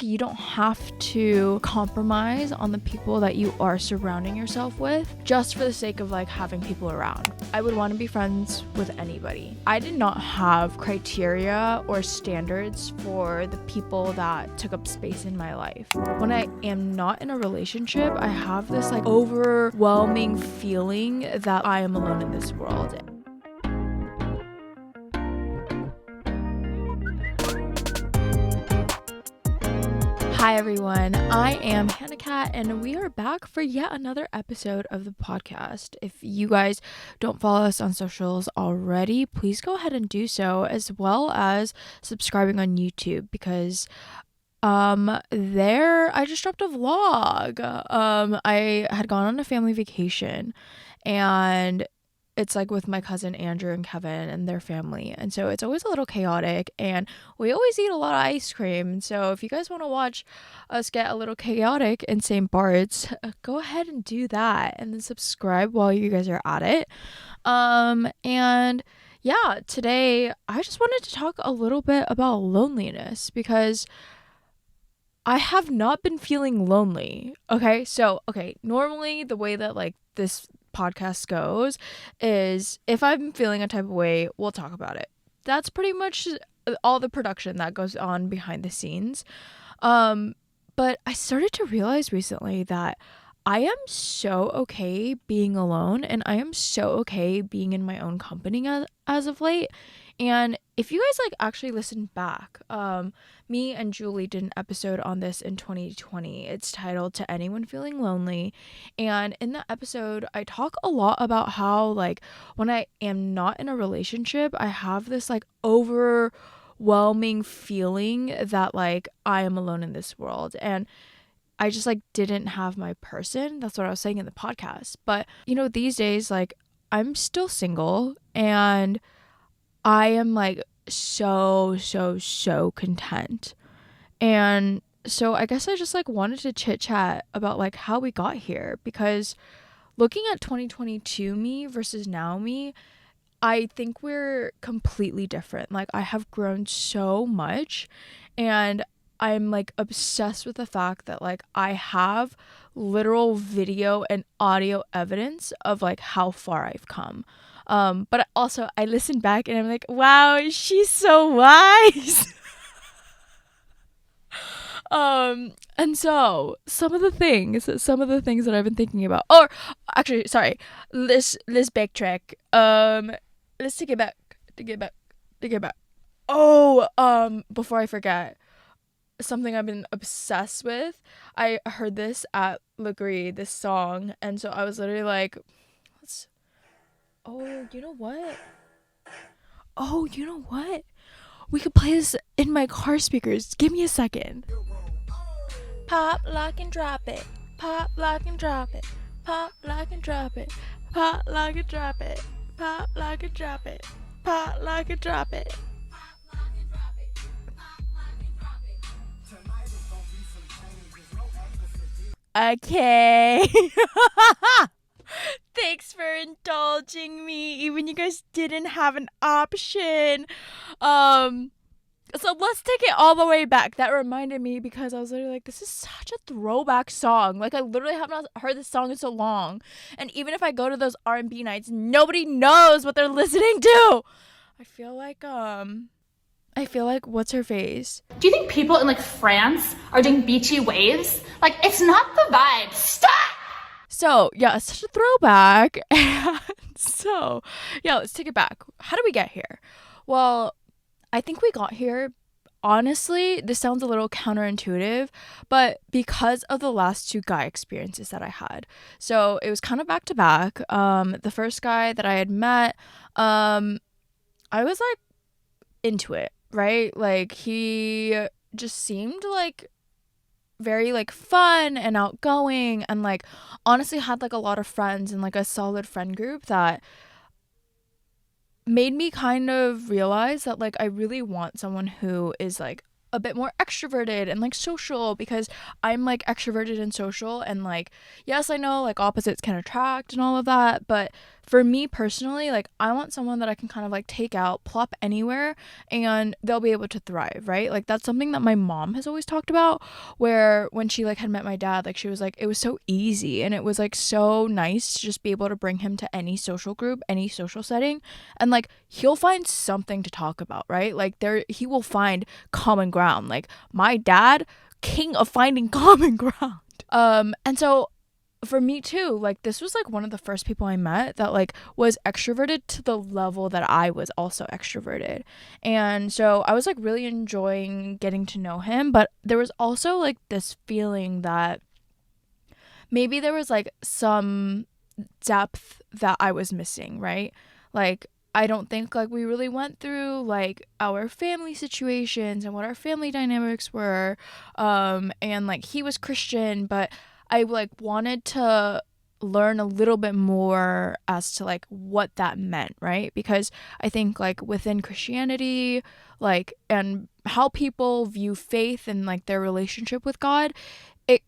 You don't have to compromise on the people that you are surrounding yourself with just for the sake of like having people around. I would want to be friends with anybody. I did not have criteria or standards for the people that took up space in my life. When I am not in a relationship, I have this like overwhelming feeling that I am alone in this world. Hi everyone, I am HANAKATT and we are back for yet another episode of the podcast. If you guys don't follow us on socials already, please go ahead and do so, as well as subscribing on YouTube, because there I just dropped a vlog. I had gone on a family vacation and it's like with my cousin Andrew and Kevin and their family, and so it's always a little chaotic, and we always eat a lot of ice cream. So if you guys want to watch us get a little chaotic in St. Bart's, go ahead and do that, and then subscribe while you guys are at it. And yeah, today I just wanted to talk a little bit about loneliness, because I have not been feeling lonely. Okay, normally the way that like this podcast goes is if I'm feeling a type of way, we'll talk about it. That's pretty much all the production that goes on behind the scenes. But I started to realize recently that I am so okay being alone, and I am so okay being in my own company as of late. And if you guys like actually listen back, me and Julie did an episode on this in 2020. It's titled "To Anyone Feeling Lonely," and in that episode I talk a lot about how like when I am not in a relationship, I have this like overwhelming feeling that like I am alone in this world, and I just like didn't have my person. That's what I was saying in the podcast. But you know, these days like I'm still single, and I am like so content. And so I guess I just like wanted to chit chat about like how we got here, because looking at 2022 me versus now me, I think we're completely different. Like I have grown so much, and I'm like obsessed with the fact that like I have literal video and audio evidence of like how far I've come. But also I listen back and I'm like, wow, she's so wise. And so some of the things that I've been thinking about, or actually, sorry, let's backtrack. Let's take it back. Oh, before I forget, something I've been obsessed with. I heard this at Legree, this song, and so I was literally like, you know what? We could play this in my car speakers. Give me a second. Pop, lock, and drop it. Pop, lock, and drop it. Pop, lock, and drop it. Pop, lock, and drop it. Pop, lock, and drop it. Pop, lock, and drop it. Okay. Thanks for indulging me, even you guys didn't have an option. So let's take it all the way back. That reminded me, because I was literally like, this is such a throwback song. Like I literally have not heard this song in so long. And even if I go to those R&B nights, nobody knows what they're listening to. I feel like what's her face? Do you think people in like France are doing beachy waves? Like, it's not the vibe. Stop! So yeah, it's such a throwback. And so yeah, let's take it back. How did we get here? Well, I think we got here, honestly, this sounds a little counterintuitive, but because of the last two guy experiences that I had. So it was kind of back to back. The first guy that I had met, I was like into it, right? Like he just seemed like very like fun and outgoing, and like honestly had like a lot of friends and like a solid friend group that made me kind of realize that like I really want someone who is like a bit more extroverted and like social, because I'm like extroverted and social, and like yes, I know like opposites can attract and all of that, but for me personally, like I want someone that I can kind of like take out, plop anywhere, and they'll be able to thrive, right? Like that's something that my mom has always talked about, where when she like had met my dad, like she was like, it was so easy and it was like so nice to just be able to bring him to any social group, any social setting, and like he'll find something to talk about, right? Like there he will find common ground. Like my dad, king of finding common ground. And so for me too, like this was like one of the first people I met that like was extroverted to the level that I was also extroverted. And so I was like really enjoying getting to know him, but there was also like this feeling that maybe there was like some depth that I was missing, right? Like I don't think like we really went through like our family situations and what our family dynamics were. And like he was Christian, but I like wanted to learn a little bit more as to like what that meant, right? Because I think like within Christianity, like and how people view faith and like their relationship with God, it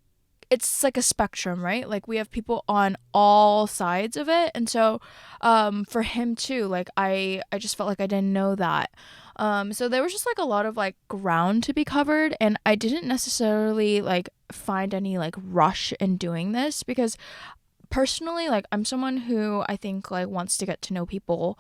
it's like a spectrum, right? Like we have people on all sides of it. And so for him too, like I just felt like I didn't know that. So there was just like a lot of like ground to be covered, and I didn't necessarily like find any like rush in doing this because personally, like I'm someone who I think like wants to get to know people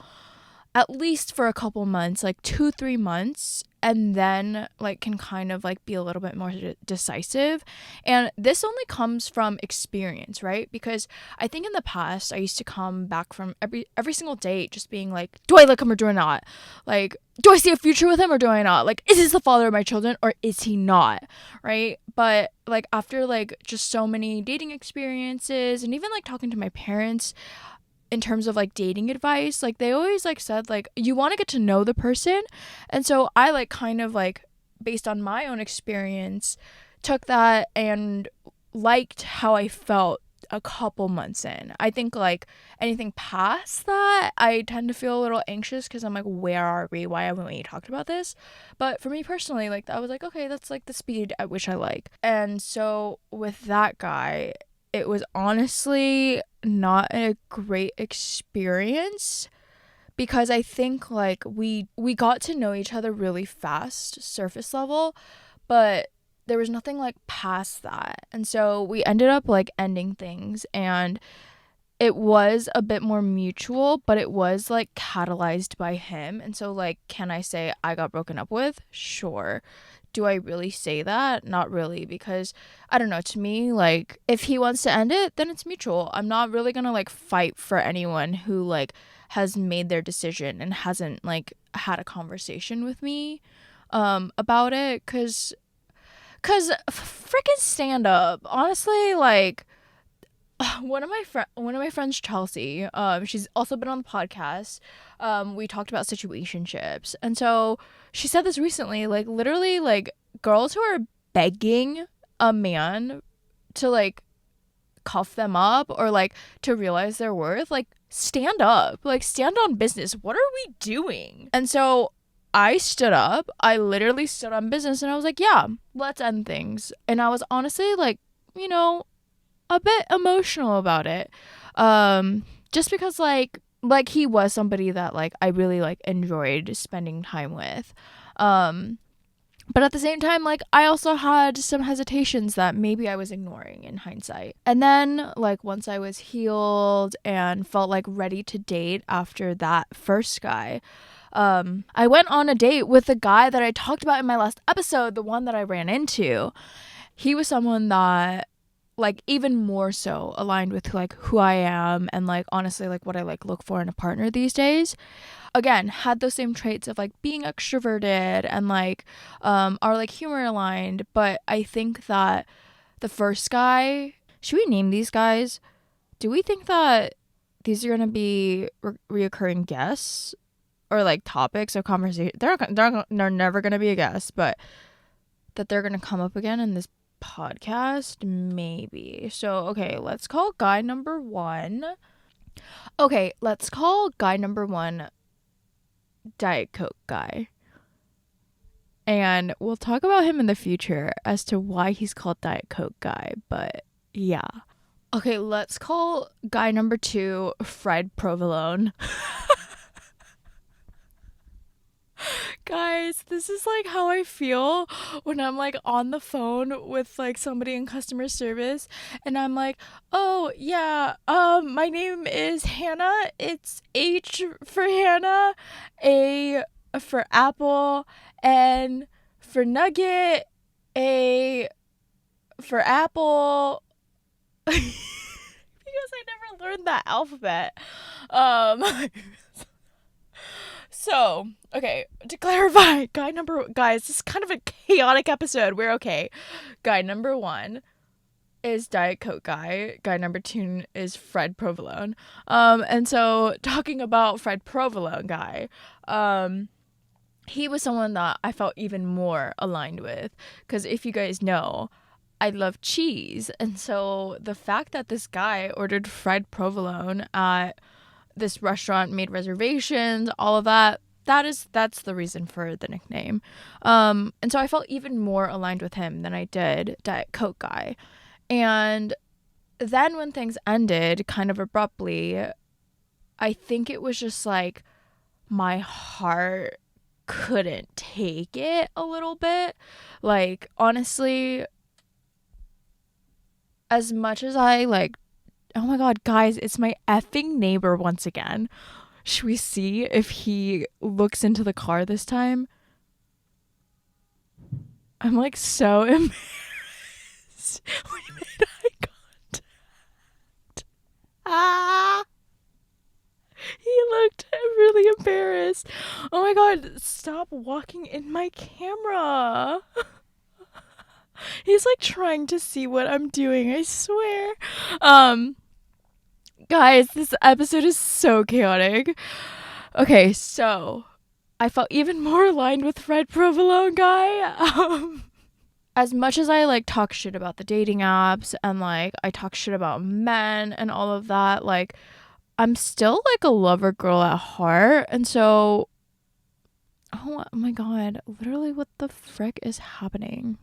at least for a couple months, like 2-3 months, and then like can kind of like be a little bit more decisive. And this only comes from experience, right? Because I think in the past I used to come back from every single date just being like, do I like him or do I not? Like, do I see a future with him or do I not? Like, is this the father of my children or is he not? Right? But like after like just so many dating experiences and even like talking to my parents in terms of like dating advice, like they always like said like you want to get to know the person. And so I like kind of like based on my own experience took that and liked how I felt a couple months in. I think like anything past that I tend to feel a little anxious because I'm like, where are we? Why haven't we talked about this? But for me personally, like I was like, okay, that's like the speed at which I like. And so with that guy, it was honestly not a great experience because I think like we got to know each other really fast, surface level, but there was nothing like past that. And so we ended up like ending things, and it was a bit more mutual, but it was like catalyzed by him. And so like, can I say I got broken up with? Sure. Do I really say that? Not really, because I don't know, to me, like if he wants to end it, then it's mutual. I'm not really gonna like fight for anyone who like has made their decision and hasn't like had a conversation with me about it, cuz freaking stand up. Honestly, like one of my friends, Chelsea, she's also been on the podcast. We talked about situationships, and so she said this recently, like literally like girls who are begging a man to like cuff them up or like to realize their worth, like stand up, like stand on business. What are we doing? And so I stood up. I literally stood on business and I was like, yeah, let's end things. And I was honestly like, you know, a bit emotional about it. Just because like he was somebody that like I really like enjoyed spending time with. But at the same time, like I also had some hesitations that maybe I was ignoring in hindsight. And then like once I was healed and felt like ready to date after that first guy, I went on a date with the guy that I talked about in my last episode, the one that I ran into. He was someone that like even more so aligned with like who I am and like honestly like what I like look for in a partner these days. Again, had those same traits of like being extroverted and like are like humor aligned, but I think that the first guy, should we name these guys? Do we think that these are going to be reoccurring guests or like topics of conversation? They're never going to be a guest, but that they're going to come up again in this podcast, maybe. So okay, let's call guy number one Diet Coke guy, and we'll talk about him in the future as to why he's called Diet Coke guy. But yeah, Okay, let's call guy number 2 Fred Provolone. Guys, this is like how I feel when I'm like on the phone with like somebody in customer service and I'm like, "Oh, yeah, my name is Hannah. It's H for Hannah, A for apple, N for nugget, A for apple." Because I never learned that alphabet. Um So, okay, to clarify, guys, this is kind of a chaotic episode. We're okay. Guy number 1 is Diet Coke guy. Guy number 2 is Fred Provolone. And so talking about Fred Provolone guy, he was someone that I felt even more aligned with. Because if you guys know, I love cheese. And so the fact that this guy ordered Fred Provolone at this restaurant, made reservations, all of that's the reason for the nickname. And so I felt even more aligned with him than I did Diet Coke guy. And then when things ended kind of abruptly, I think it was just like my heart couldn't take it a little bit. Like, honestly, as much as I like, oh my god, guys, it's my effing neighbor once again. Should we see if he looks into the car this time? I'm like so embarrassed. We made eye contact. Ah! He looked really embarrassed. Oh my god, stop walking in my camera. He's like trying to see what I'm doing, I swear. Guys, this episode is so chaotic. Okay, so I felt even more aligned with Fred Provolone guy. As much as I like talk shit about the dating apps and like I talk shit about men and all of that, like I'm still like a lover girl at heart. And so, oh my god, literally what the frick is happening?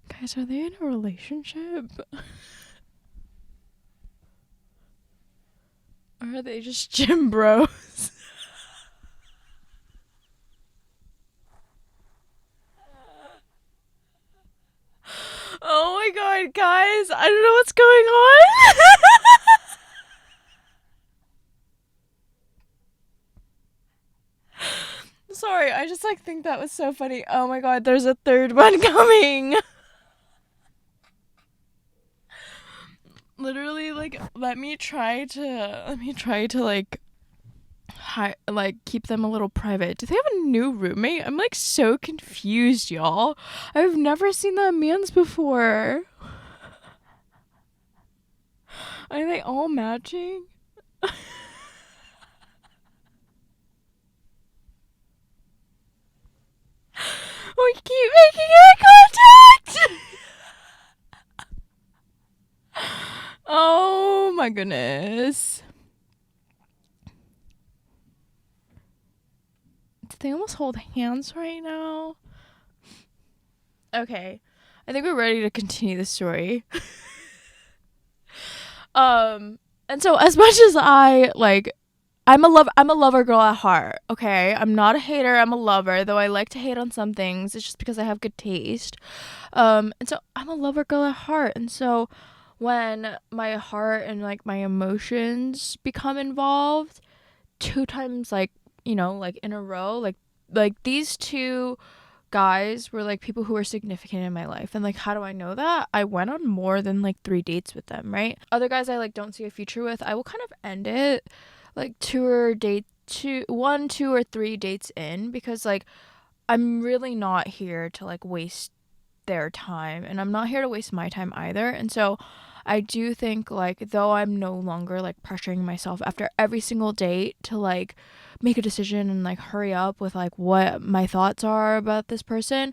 Guys, are they in a relationship? Or are they just gym bros? Oh my god, guys, I don't know what's going on. Sorry, I just like think that was so funny. Oh my god, there's a third one coming. Literally, like, let me try to like keep them a little private. Do they have a new roommate? I'm like so confused, y'all. I've never seen that man's before. Are they all matching? We keep making eye contact. Oh my goodness. Do they almost hold hands right now? Okay. I think we're ready to continue the story. And so as much as I like I'm a lover girl at heart, okay? I'm not a hater, I'm a lover, though I like to hate on some things. It's just because I have good taste. And so I'm a lover girl at heart. And so when my heart and like my emotions become involved, 2 times like, like in a row, like these 2 guys were like people who were significant in my life. And like, how do I know that? I went on more than like 3 dates with them, right? Other guys I like don't see a future with, I will kind of end it like 1, 2 or 3 dates in, because like I'm really not here to like waste their time, and I'm not here to waste my time either. And so I do think like, though I'm no longer like pressuring myself after every single date to like make a decision and like hurry up with like what my thoughts are about this person,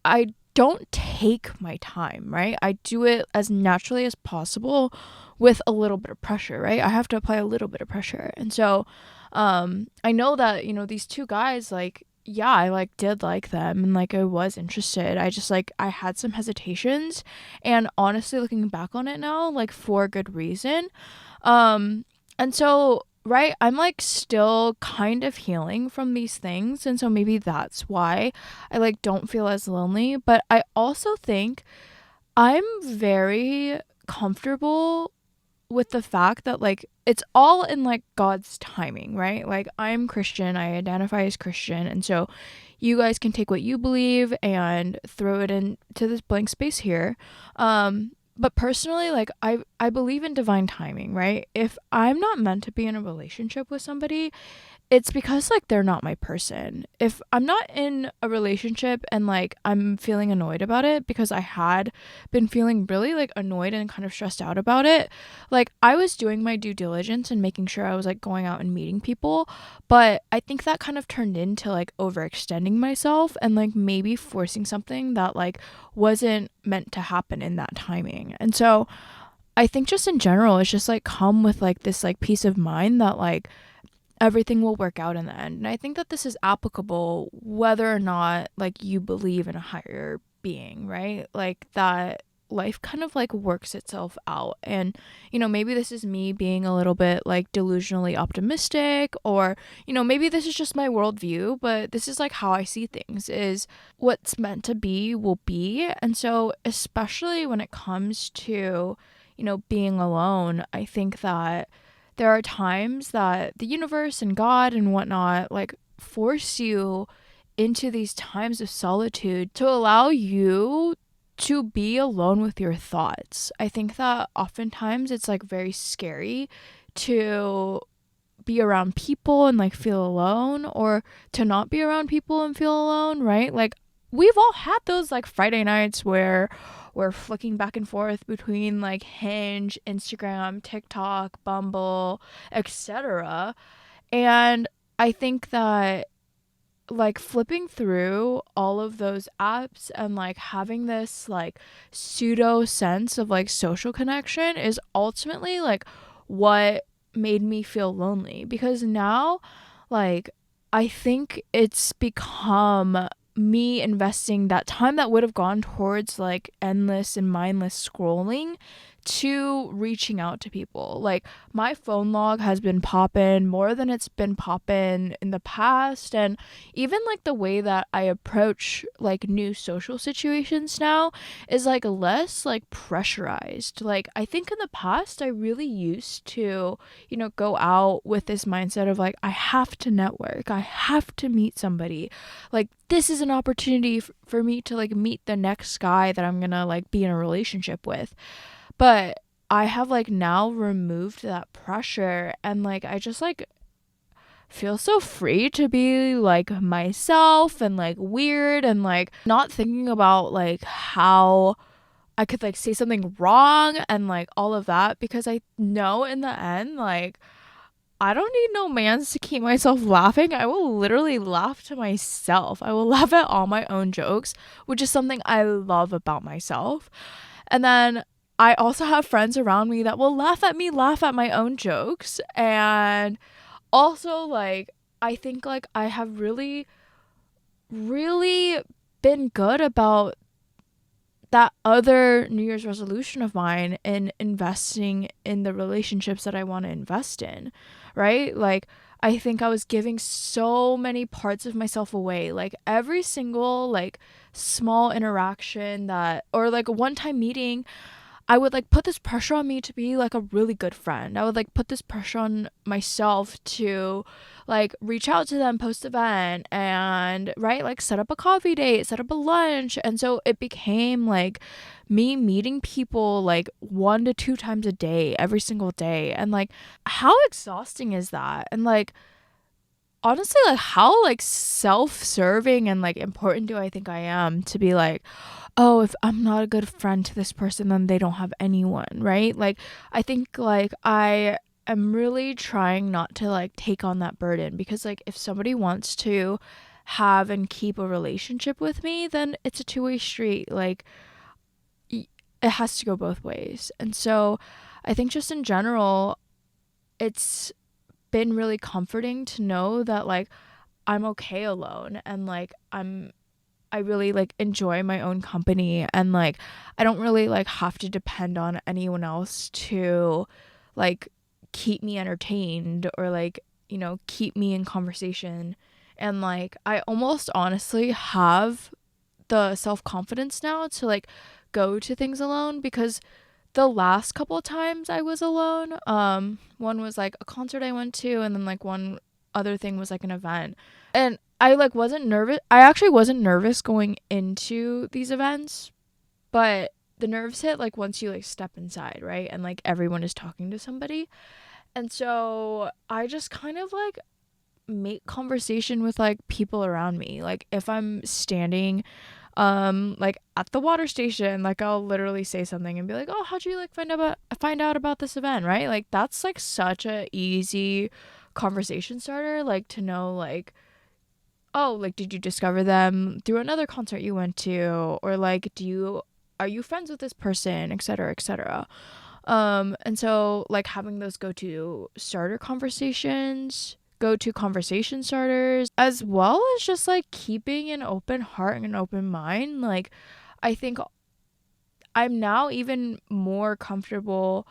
I don't take my time, right? I do it as naturally as possible with a little bit of pressure, right? I have to apply a little bit of pressure. And so I know that, these 2 guys, like, yeah, I like did like them and like I was interested. I just like I had some hesitations, and honestly looking back on it now, like for a good reason. Um and so right, I'm like still kind of healing from these things, and so maybe that's why I like don't feel as lonely, but I also think I'm very comfortable with the fact that like it's all in like God's timing, right? Like I'm Christian, I identify as Christian, and so you guys can take what you believe and throw it into this blank space here. But personally, like I believe in divine timing, right? If I'm not meant to be in a relationship with somebody, it's because like they're not my person. If I'm not in a relationship and like I'm feeling annoyed about it, because I had been feeling really like annoyed and kind of stressed out about it, like I was doing my due diligence and making sure I was like going out and meeting people, but I think that kind of turned into like overextending myself and like maybe forcing something that like wasn't meant to happen in that timing. And so I think just in general it's just like come with like this like peace of mind that like everything will work out in the end. And I think that this is applicable whether or not like you believe in a higher being, right? Like that life kind of like works itself out. And maybe this is me being a little bit like delusionally optimistic, or maybe this is just my worldview, but this is like how I see things is what's meant to be will be. And so especially when it comes to being alone, I think that there are times that the universe and God and whatnot like force you into these times of solitude to allow you to be alone with your thoughts. I think that oftentimes it's like very scary to be around people and like feel alone, or to not be around people and feel alone, right? Like we've all had those like Friday nights where we're flicking back and forth between like Hinge, Instagram, TikTok, Bumble, etc. And I think that like flipping through all of those apps and like having this like pseudo sense of like social connection is ultimately like what made me feel lonely, because now like I think it's become me investing that time that would have gone towards like endless and mindless scrolling to reaching out to people. Like my phone log has been poppin' more than it's been poppin' in the past, and even like the way that I approach like new social situations now is like less like pressurized. Like I think in the past I really used to, go out with this mindset of like I have to network, I have to meet somebody. Like this is an opportunity for me to like meet the next guy that I'm going to like be in a relationship with. But I have like now removed that pressure, and like I just like feel so free to be like myself and like weird and like not thinking about like how I could like say something wrong and like all of that, because I know in the end like I don't need no mans to keep myself laughing. I will literally laugh to myself. I will laugh at all my own jokes, which is something I love about myself. And then I also have friends around me that will laugh at me, laugh at my own jokes. And also, like, I think, like, I have really, really been good about that other New Year's resolution of mine in investing in the relationships that I want to invest in, right? Like, I think I was giving so many parts of myself away. Like, every single, like, small interaction that, or like a one time meeting, I would like put this pressure on me to be like a really good friend. I would like put this pressure on myself to like reach out to them post event and right, like set up a coffee date, set up a lunch. And so it became like me meeting people like 1 to 2 times a day every single day. And like how exhausting is that? And like honestly, like how like self-serving and like important do I think I am to be like, oh, if I'm not a good friend to this person, then they don't have anyone, right? Like I think like I am really trying not to like take on that burden, because like if somebody wants to have and keep a relationship with me, then it's a two-way street. Like it has to go both ways. And so I think just in general, it's been really comforting to know that like I'm okay alone, and like I really like enjoy my own company, and like I don't really like have to depend on anyone else to like keep me entertained or like, you know, keep me in conversation. And like I almost honestly have the self-confidence now to like go to things alone, because the last couple of times I was alone, one was like a concert I went to, and then like one other thing was like an event. And I like wasn't nervous. I actually wasn't nervous going into these events, but the nerves hit like once you like step inside, right? And like everyone is talking to somebody. And so I just kind of like make conversation with like people around me. Like if I'm standing like at the water station, like I'll literally say something and be like, oh, how'd you like find out about this event, right? Like that's like such a easy conversation starter, like to know like, oh, like did you discover them through another concert you went to, or like are you friends with this person, etc., etc. And so like having those go to conversation starters, as well as just like keeping an open heart and an open mind. Like I think I'm now even more comfortable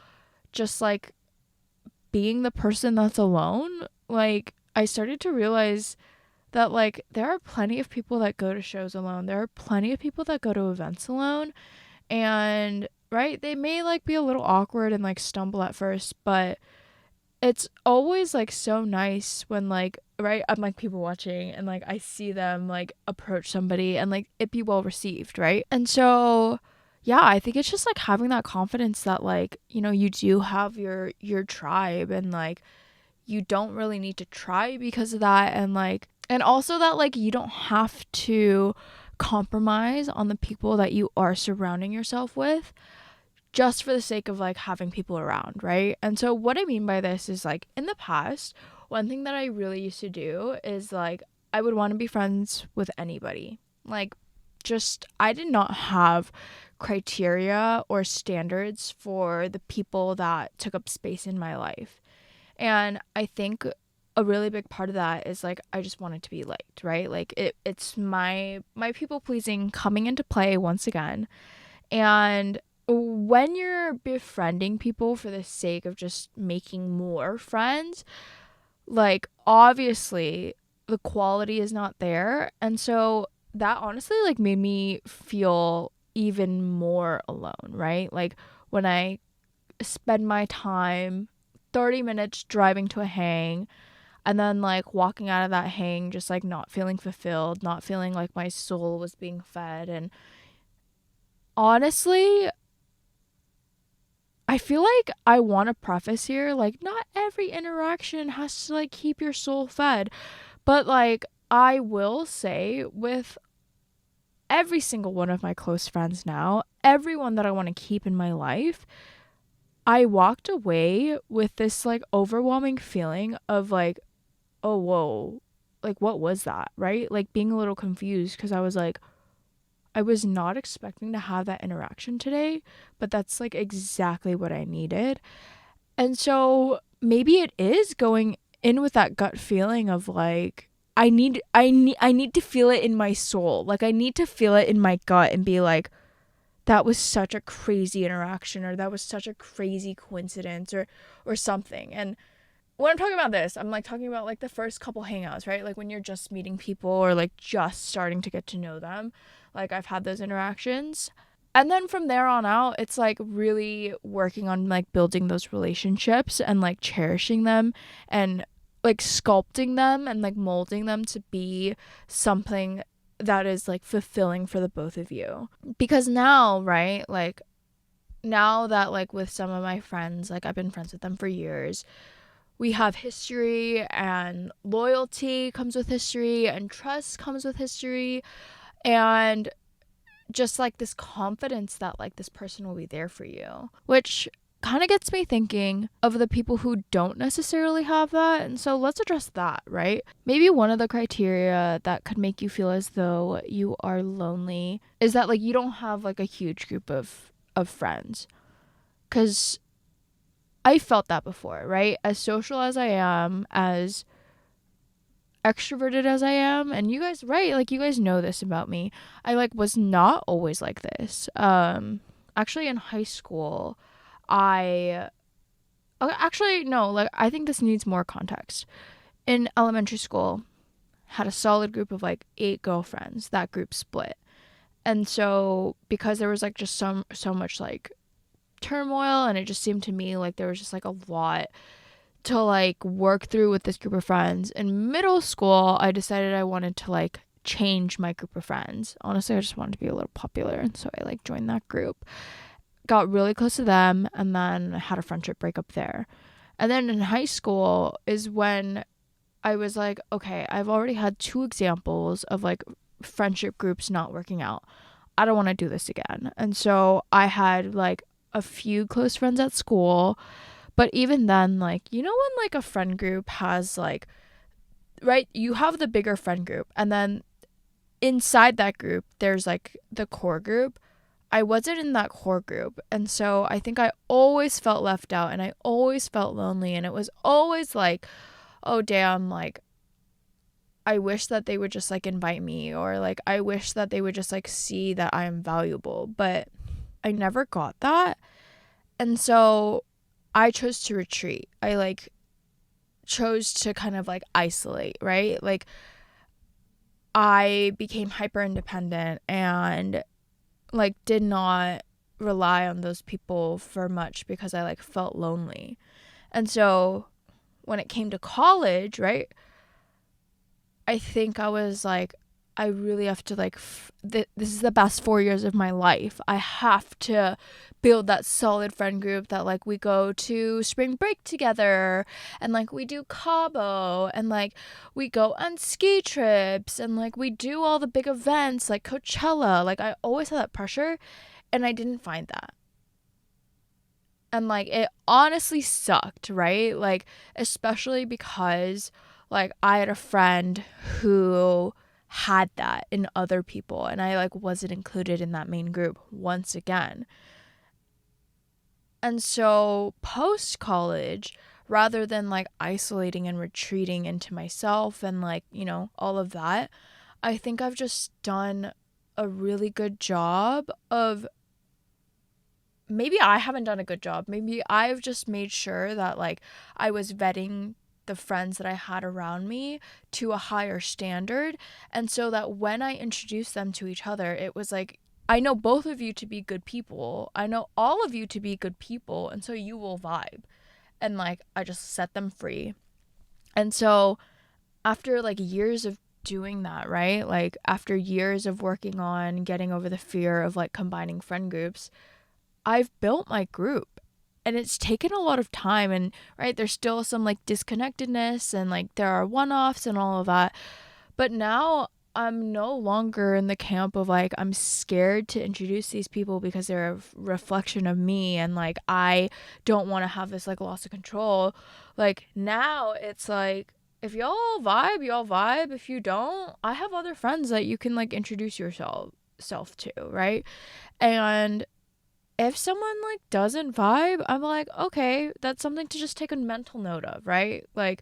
just like being the person that's alone. Like I started to realize that like there are plenty of people that go to shows alone. There are plenty of people that go to events alone, and right, they may like be a little awkward and like stumble at first, but it's always like so nice when like, right, I'm like people watching and like I see them like approach somebody and like it be well received, right? And so yeah, I think it's just like having that confidence that like, you know, you do have your tribe, and like you don't really need to try because of that. And like, and also that like you don't have to compromise on the people that you are surrounding yourself with just for the sake of like having people around, right? And so what I mean by this is like in the past, one thing that I really used to do is like I would want to be friends with anybody. Like just I did not have criteria or standards for the people that took up space in my life. And I think a really big part of that is like I just wanted to be liked, right? Like it's my people pleasing coming into play once again. And when you're befriending people for the sake of just making more friends, like obviously the quality is not there. And so that honestly like made me feel even more alone, right? Like when I spend my time 30 minutes driving to a hang, and then like walking out of that hang just like not feeling fulfilled, not feeling like my soul was being fed. And honestly, I feel like I want to preface here, like, not every interaction has to, like, keep your soul fed. But, like, I will say with every single one of my close friends now, everyone that I want to keep in my life, I walked away with this, like, overwhelming feeling of, like, oh, whoa, like, what was that, right? Like, being a little confused because I was like, I was not expecting to have that interaction today, but that's like exactly what I needed. And so maybe it is going in with that gut feeling of like I need to feel it in my soul. Like I need to feel it in my gut and be like that was such a crazy interaction, or that was such a crazy coincidence, or something. And when I'm talking about this, I'm like talking about like the first couple hangouts, right? Like when you're just meeting people or like just starting to get to know them. Like I've had those interactions. And then from there on out, it's like really working on like building those relationships and like cherishing them and like sculpting them and like molding them to be something that is like fulfilling for the both of you. Because now, right? Like now that like with some of my friends, like I've been friends with them for years, we have history, and loyalty comes with history, and trust comes with history, and just like this confidence that like this person will be there for you, which kind of gets me thinking of the people who don't necessarily have that. And so let's address that, right? Maybe one of the criteria that could make you feel as though you are lonely is that like you don't have like a huge group of friends, because I felt that before, right? As social as I am, as extroverted as I am, and you guys, right, like you guys know this about me, I like was not always like this. Actually in high school, I actually no, like I think this needs more context. In elementary school, had a solid group of like 8 girlfriends. That group split. And so because there was like just so much like turmoil, and it just seemed to me like there was just like a lot to like work through with this group of friends. In middle school, I decided I wanted to like change my group of friends. Honestly, I just wanted to be a little popular, and so I like joined that group. Got really close to them, and then had a friendship breakup there. And then in high school is when I was like, okay, I've already had 2 examples of like friendship groups not working out. I don't want to do this again. And so I had like a few close friends at school, but even then, like, you know, when like a friend group has like, right, you have the bigger friend group, and then inside that group, there's like the core group. I wasn't in that core group. And so I think I always felt left out, and I always felt lonely. And it was always like, oh, damn, like, I wish that they would just like invite me, or like, I wish that they would just like see that I am valuable. But I never got that. And so I chose to retreat. I like chose to kind of like isolate, right? Like, I became hyper independent and like did not rely on those people for much because I like felt lonely. And so when it came to college, right, I think I was like, I really have to like this is the best 4 years of my life. I have to build that solid friend group that like we go to spring break together, and like we do Cabo, and like we go on ski trips, and like we do all the big events like Coachella. Like I always had that pressure, and I didn't find that. And like it honestly sucked, right? Like especially because like I had a friend who had that in other people, and I like wasn't included in that main group once again. And so post college, rather than like isolating and retreating into myself and like, you know, all of that, I think I've just done a really good job of, maybe I haven't done a good job. Maybe I've just made sure that like I was vetting the friends that I had around me to a higher standard. And so that when I introduced them to each other, it was like, I know both of you to be good people. I know all of you to be good people. And so you will vibe. And like, I just set them free. And so after like years of doing that, right? Like after years of working on getting over the fear of like combining friend groups, I've built my group. And it's taken a lot of time, and right, there's still some like disconnectedness, and like there are one-offs and all of that. But now I'm no longer in the camp of like I'm scared to introduce these people because they're a reflection of me, and like I don't want to have this like loss of control. Like now it's like, if y'all vibe, y'all vibe. If you don't, I have other friends that you can like introduce yourself to, right? And if someone like doesn't vibe, I'm like, okay, that's something to just take a mental note of, right? Like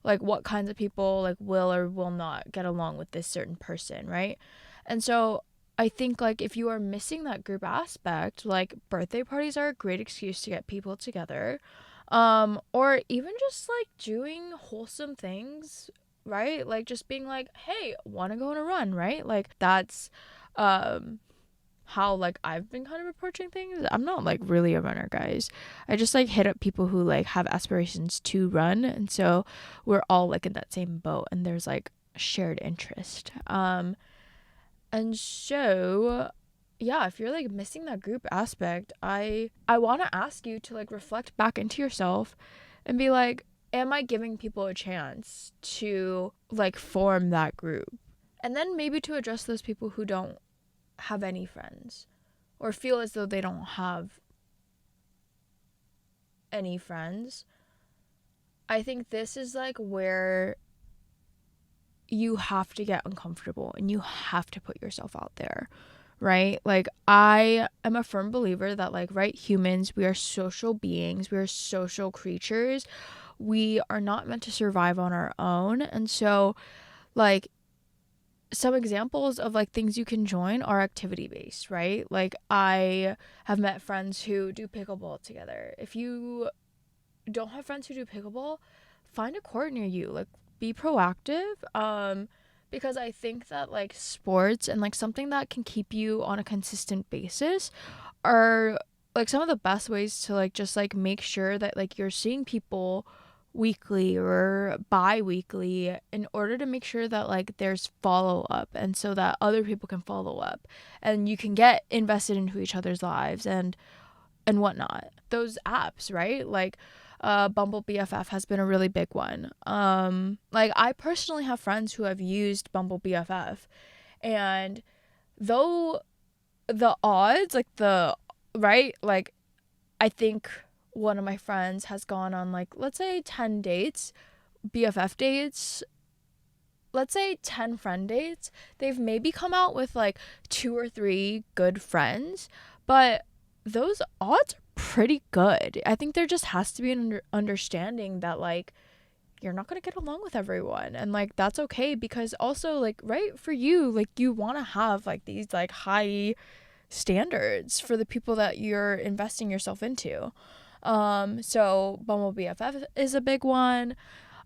what kinds of people like will or will not get along with this certain person, right? And so I think like if you are missing that group aspect, like birthday parties are a great excuse to get people together. Or even just like doing wholesome things, right? Like just being like, hey, want to go on a run, right? Like that's how like I've been kind of approaching things. I'm not like really a runner, guys. I just like hit up people who like have aspirations to run, and so we're all like in that same boat, and there's like shared interest. And so yeah, if you're like missing that group aspect, I want to ask you to like reflect back into yourself and be like, am I giving people a chance to like form that group? And then maybe to address those people who don't have any friends or feel as though they don't have any friends. I think this is like where you have to get uncomfortable and you have to put yourself out there, right? Like I am a firm believer that like, right, humans, we are social beings, we are social creatures. We are not meant to survive on our own. And so Like, some examples of like things you can join are activity based, right? Like, I have met friends who do pickleball together. If you don't have friends who do pickleball, find a court near you. Like, be proactive. Because I think that like sports and like something that can keep you on a consistent basis are like some of the best ways to like just like make sure that like you're seeing people weekly or bi-weekly in order to make sure that like there's follow up, and so that other people can follow up and you can get invested into each other's lives and whatnot. Those apps, right? Like, Bumble BFF has been a really big one. Like, I personally have friends who have used Bumble BFF, and though the odds, like the right, like, I think one of my friends has gone on like, let's say 10 dates, BFF dates, let's say 10 friend dates. They've maybe come out with like 2 or 3 good friends, but those odds are pretty good. I think there just has to be an understanding that like you're not going to get along with everyone, and like that's okay, because also like, right, for you, like you want to have like these like high standards for the people that you're investing yourself into. So Bumble BFF is a big one.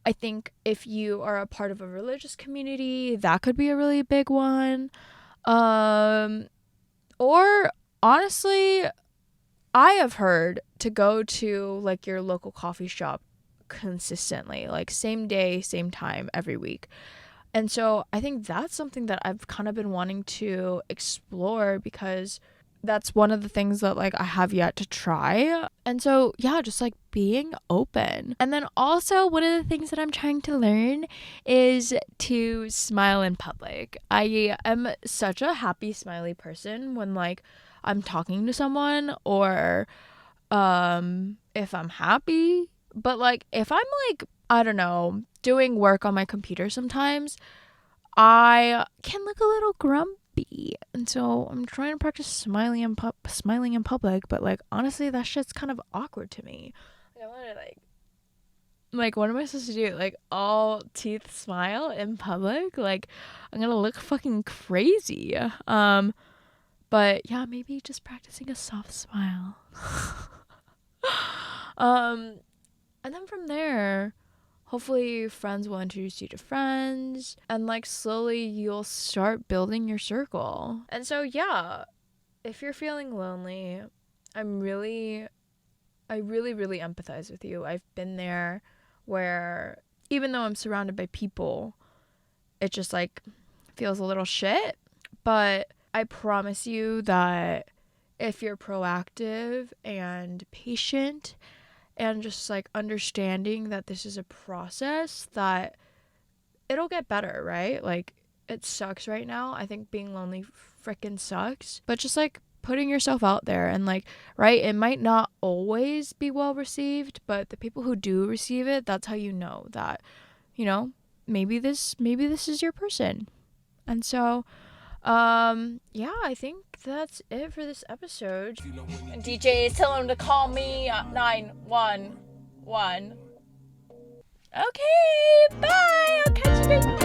I think if you are a part of a religious community, that could be a really big one. Or honestly, I have heard to go to like your local coffee shop consistently, like same day, same time every week. And so I think that's something that I've kind of been wanting to explore, because that's one of the things that like I have yet to try. And so yeah, just like being open. And then also one of the things that I'm trying to learn is to smile in public. I am such a happy, smiley person when like I'm talking to someone, or if I'm happy. But like if I'm like, I don't know, doing work on my computer, sometimes I can look a little grumpy, and so I'm trying to practice smiling in public. But like honestly, that shit's kind of awkward to me. Like, I want to like what am I supposed to do? Like all teeth smile in public? Like I'm gonna look fucking crazy. But yeah, maybe just practicing a soft smile. And then from there, hopefully friends will introduce you to friends, and like slowly you'll start building your circle. And so yeah, if you're feeling lonely, I really empathize with you. I've been there, where even though I'm surrounded by people, it just like feels a little shit. But I promise you that if you're proactive and patient and just like understanding that this is a process, that it'll get better, right? Like, it sucks right now. I think being lonely freaking sucks. But just like putting yourself out there, and like, right, it might not always be well received, but the people who do receive it, that's how you know that, you know, maybe this is your person. And so yeah, I think that's it for this episode. DJ, tell him to call me 911. Okay, bye. I'll catch you next